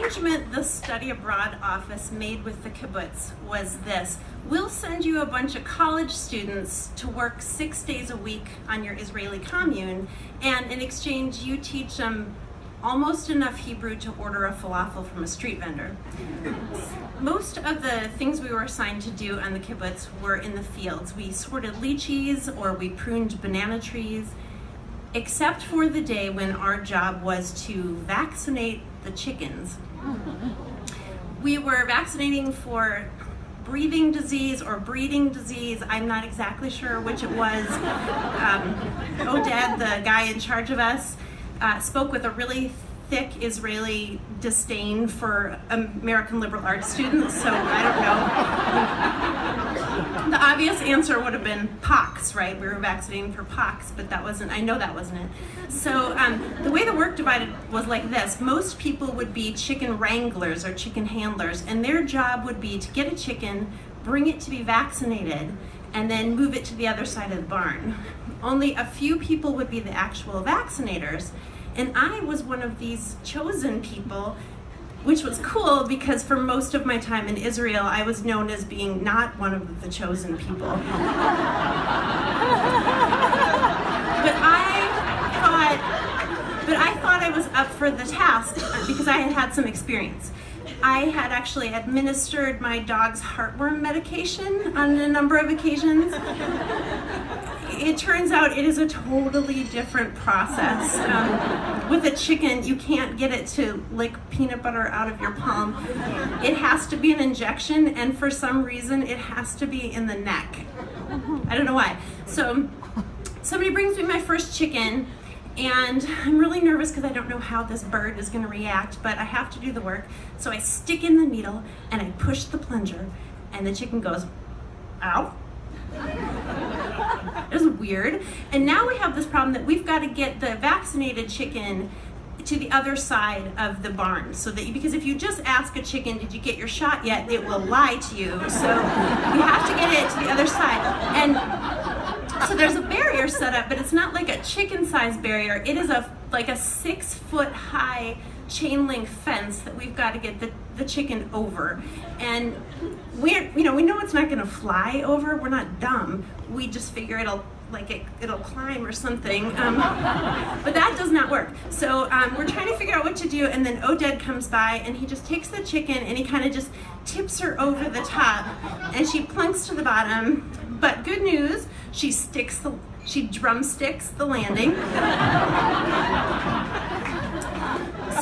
arrangement the study abroad office made with the kibbutz was this: we'll send you a bunch of college students to work 6 days a week on your Israeli commune, and in exchange you teach them almost enough Hebrew to order a falafel from a street vendor. Most of the things we were assigned to do on the kibbutz were in the fields. We sorted lychees or we pruned banana trees, except for the day when our job was to vaccinate the chickens. We were vaccinating for breathing disease or breeding disease. I'm not exactly sure which it was. Oded, the guy in charge of us, spoke with a really thick Israeli disdain for American liberal arts students, so I don't know. The obvious answer would have been pox, right? We were vaccinating for pox, but that wasn't, I know that wasn't it. So the way the work divided was like this. Most people would be chicken wranglers or chicken handlers, and their job would be to get a chicken, bring it to be vaccinated, and then move it to the other side of the barn. Only a few people would be the actual vaccinators, and I was one of these chosen people, which was cool because for most of my time in Israel, I was known as being not one of the chosen people. But I thought I was up for the task because I had had some experience. I had actually administered my dog's heartworm medication on a number of occasions. It turns out it is a totally different process. With a chicken, you can't get it to lick peanut butter out of your palm. It has to be an injection, and for some reason, it has to be in the neck. I don't know why. So somebody brings me my first chicken, and I'm really nervous because I don't know how this bird is going to react, but I have to do the work. So I stick in the needle, and I push the plunger, and the chicken goes, ow. It was weird. And now we have this problem that we've got to get the vaccinated chicken to the other side of the barn, so that because if you just ask a chicken, did you get your shot yet, it will lie to you. So you have to get it to the other side. And so there's a barrier set up, but it's not like a chicken-sized barrier. It is like a 6-foot-high chain link fence that we've got to get the chicken over. And we know it's not going to fly over. We're not dumb. We just figure it'll climb or something. But that does not work. So we're trying to figure out what to do, and then Oded comes by and he just takes the chicken and he kind of just tips her over the top, and she plunks to the bottom. But good news, she drumsticks the landing.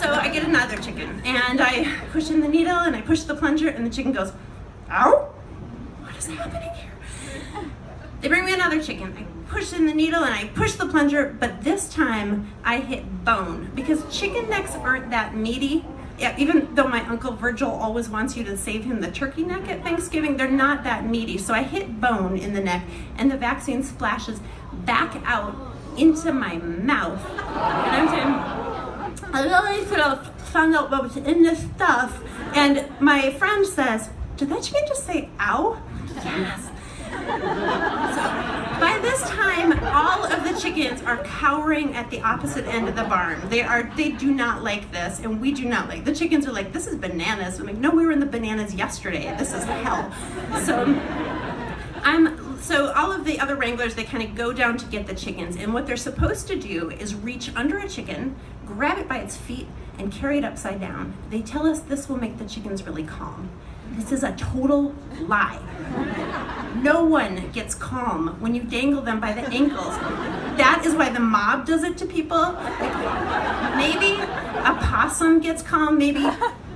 So I get another chicken, and I push in the needle, and I push the plunger, and the chicken goes, ow? What is happening here? They bring me another chicken. I push in the needle, and I push the plunger, but this time I hit bone, because chicken necks aren't that meaty. Yeah, even though my Uncle Virgil always wants you to save him the turkey neck at Thanksgiving, they're not that meaty. So I hit bone in the neck, and the vaccine splashes back out into my mouth. And I'm saying, I really should have found out what was in this stuff. And my friend says, did that chicken just say ow? Yes. So by this time, all of the chickens are cowering at the opposite end of the barn. They do not like this, and we do not like. The chickens are like, this is bananas. I'm like, no, we were in the bananas yesterday. This is hell. So all of the other wranglers, they kind of go down to get the chickens, and what they're supposed to do is reach under a chicken, grab it by its feet, and carry it upside down. They tell us this will make the chickens really calm. This is a total lie. No one gets calm when you dangle them by the ankles. That is why the mob does it to people. Like, maybe a possum gets calm, maybe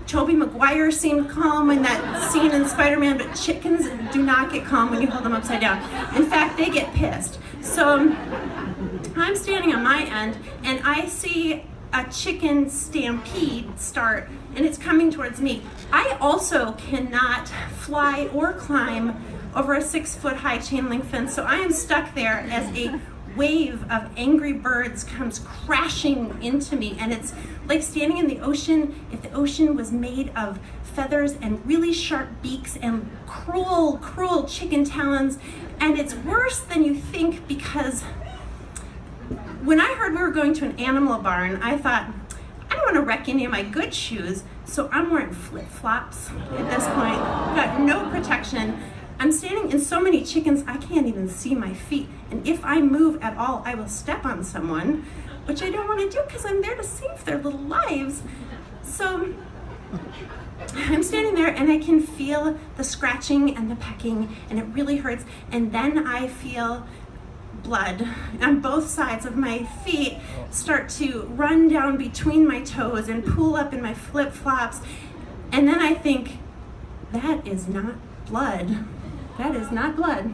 Tobey Maguire seemed calm in that scene in Spider-Man, but chickens do not get calm when you hold them upside down. In fact, they get pissed. So I'm standing on my end, and I see a chicken stampede start, and it's coming towards me. I also cannot fly or climb over a 6-foot-high chain link fence, so I am stuck there as a wave of angry birds comes crashing into me, and it's like standing in the ocean if the ocean was made of feathers and really sharp beaks and cruel, cruel chicken talons. And it's worse than you think, because when I heard we were going to an animal barn, I thought, I don't want to wreck any of my good shoes, so I'm wearing flip-flops at this point. Got no protection. I'm standing in so many chickens, I can't even see my feet. And if I move at all, I will step on someone, which I don't want to do because I'm there to save their little lives. So I'm standing there and I can feel the scratching and the pecking, and it really hurts. And then I feel blood on both sides of my feet start to run down between my toes and pool up in my flip-flops. And then I think, that is not blood. That is not blood.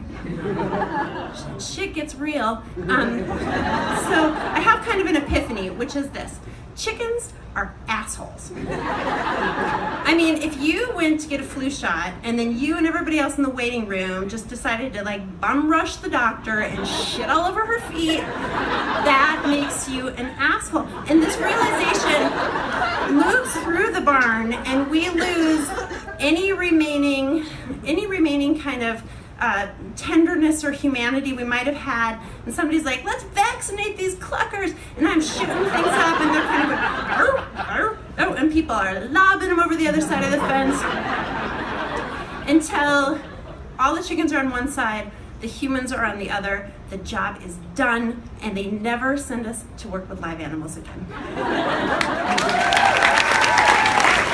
Shit gets real. So I have kind of an epiphany, which is this. Chickens are assholes. I mean, if you went to get a flu shot and then you and everybody else in the waiting room just decided to like bum rush the doctor and shit all over her feet, that makes you an asshole. And this realization moves through the barn, and we lose any remaining kind of tenderness or humanity we might have had. And somebody's like, let's vaccinate these cluckers, and I'm shooting things up, and they're kind of going, arr, arr, oh, and people are lobbing them over the other side of the fence until all the chickens are on one side, the humans are on the other, the job is done, and they never send us to work with live animals again.